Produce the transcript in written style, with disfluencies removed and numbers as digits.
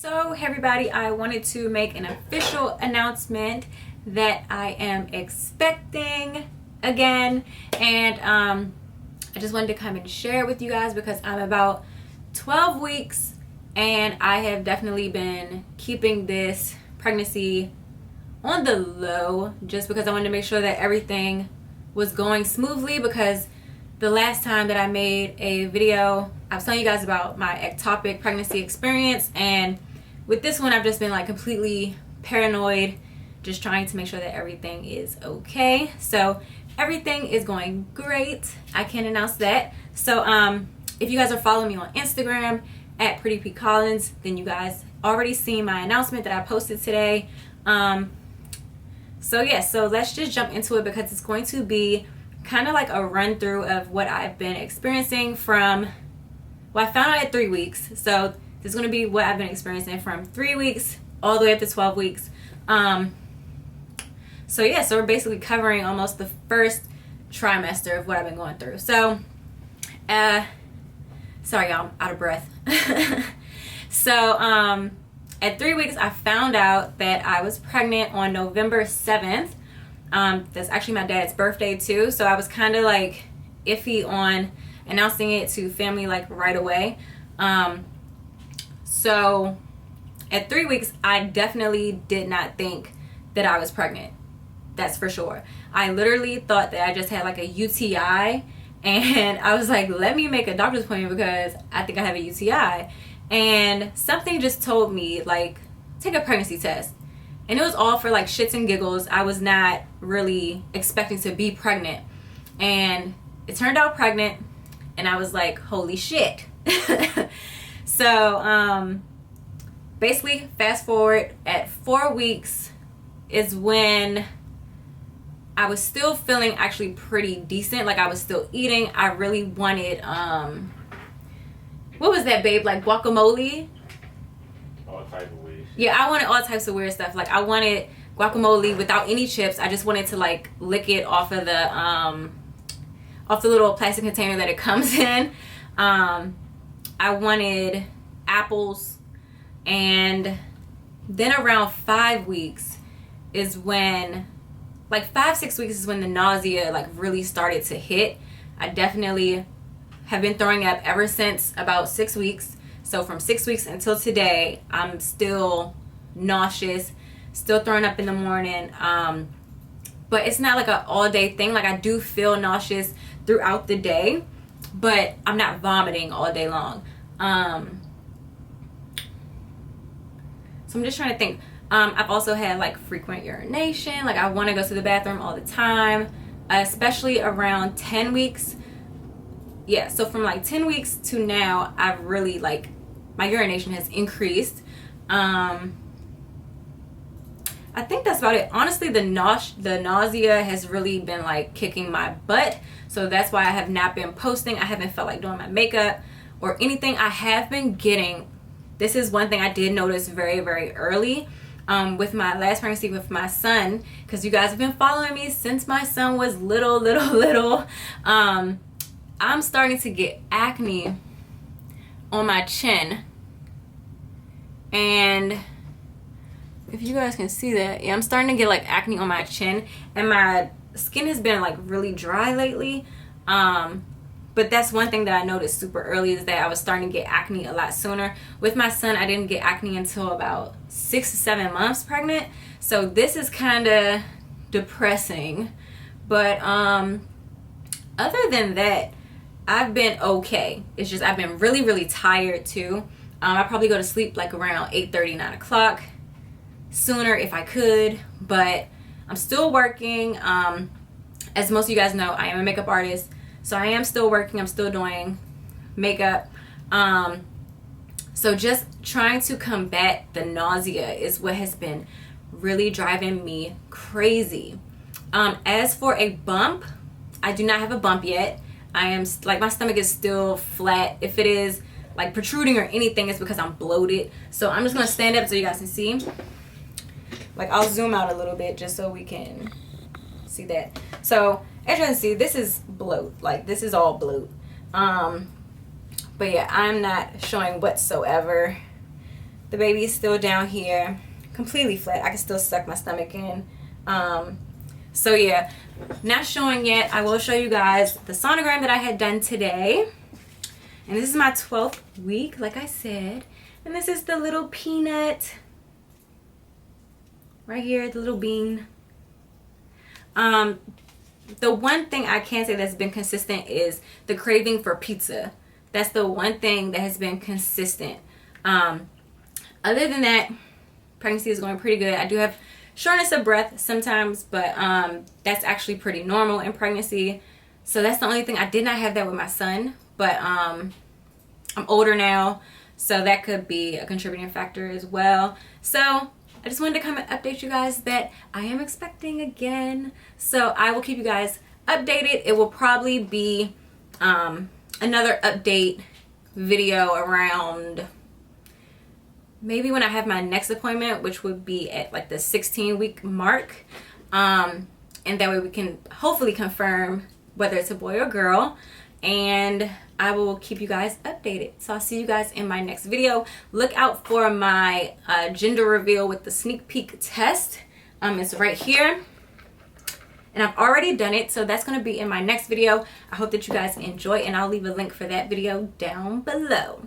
So hey everybody, I wanted to make an official announcement that I am expecting again, and I just wanted to come and share it with you guys because I'm about 12 weeks and I have definitely been keeping this pregnancy on the low just because I wanted to make sure that everything was going smoothly, because the last time that I made a video I was telling you guys about my ectopic pregnancy experience, and with this one I've just been like completely paranoid, just trying to make sure that everything is okay. So everything is going great, I can announce that. So if you guys are following me on Instagram at Pretty P Collins, then you guys already seen my announcement that I posted today. So yeah, so let's just jump into it because it's going to be kind of like a run through of what I've been experiencing from, well, I found out at 3 weeks, so this is going to be what I've been experiencing from 3 weeks all the way up to 12 weeks. So yeah, so we're basically covering almost the first trimester of what I've been going through. So sorry y'all, I'm out of breath. So at 3 weeks I found out that I was pregnant on November 7th. That's actually my dad's birthday too, so I was kind of like iffy on announcing it to family like right away. So at 3 weeks I definitely did not think that I was pregnant. That's for sure. I literally thought that I just had like a UTI, and I was like, let me make a doctor's appointment because I think I have a UTI. And something just told me, like, take a pregnancy test. And it was all for like shits and giggles. I was not really expecting to be pregnant, and it turned out pregnant, and I was like, holy shit. So basically fast forward, at 4 weeks is when I was still feeling actually pretty decent. Like I was still eating. I really wanted what was that, babe? Like guacamole? All type of weird. Yeah, I wanted all types of weird stuff. Like I wanted guacamole without any chips. I just wanted to like lick it off of the little plastic container that it comes in. I wanted apples, and then around 5 weeks is when, like 5-6 weeks is when the nausea like really started to hit. I definitely have been throwing up ever since about 6 weeks. So from 6 weeks until today, I'm still nauseous, still throwing up in the morning. But it's not like an all day thing. Like I do feel nauseous throughout the day, but I'm not vomiting all day long. So I'm just trying to think. I've also had like frequent urination. Like I want to go to the bathroom all the time, especially around 10 weeks. Yeah, so from like 10 weeks to now, I've really like, my urination has increased. I think that's about it. Honestly, the nausea has really been like kicking my butt. So that's why I have not been posting. I haven't felt like doing my makeup or anything. I have been getting, this is one thing I did notice very, very early with my last pregnancy with my son, because you guys have been following me since my son was little. I'm starting to get acne on my chin, and if you guys can see that, yeah, I'm starting to get like acne on my chin, and my skin has been like really dry lately. But that's one thing that I noticed super early, is that I was starting to get acne a lot sooner. With my son, I didn't get acne until about 6 to 7 months pregnant. So this is kind of depressing. But other than that, I've been okay. It's just I've been really, really tired too. I probably go to sleep like around 8:30, 9 o'clock. Sooner if I could, but I'm still working. As most of you guys know, I am a makeup artist, so I am still working. I'm still doing makeup. So just trying to combat the nausea is what has been really driving me crazy. As for a bump, I do not have a bump yet. I am like, my stomach is still flat. If it is like protruding or anything, it's because I'm bloated. So I'm just gonna stand up so you guys can see. Like I'll zoom out a little bit just so we can see that. So as you can see, this is bloat. Like this is all bloat. But yeah, I'm not showing whatsoever The baby is still down here, completely flat. I can still suck my stomach in. So yeah, not showing yet. I will show you guys the sonogram that I had done today. And this is my 12th week, like I said. And this is the little peanut right here, the little bean. The one thing I can say that's been consistent is the craving for pizza. That's the one thing that has been consistent. Other than that, pregnancy is going pretty good. I do have shortness of breath sometimes, but that's actually pretty normal in pregnancy. So that's the only thing. I did not have that with my son, but I'm older now, so that could be a contributing factor as well. So I just wanted to come and update you guys that I am expecting again. So I will keep you guys updated. It will probably be another update video around maybe when I have my next appointment, which would be at like the 16-week mark. And that way we can hopefully confirm whether it's a boy or girl. And I will keep you guys updated. So I'll see you guys in my next video. Look out for my gender reveal with the sneak peek test. It's right here. And I've already done it, so that's going to be in my next video. I hope that you guys enjoy, and I'll leave a link for that video down below.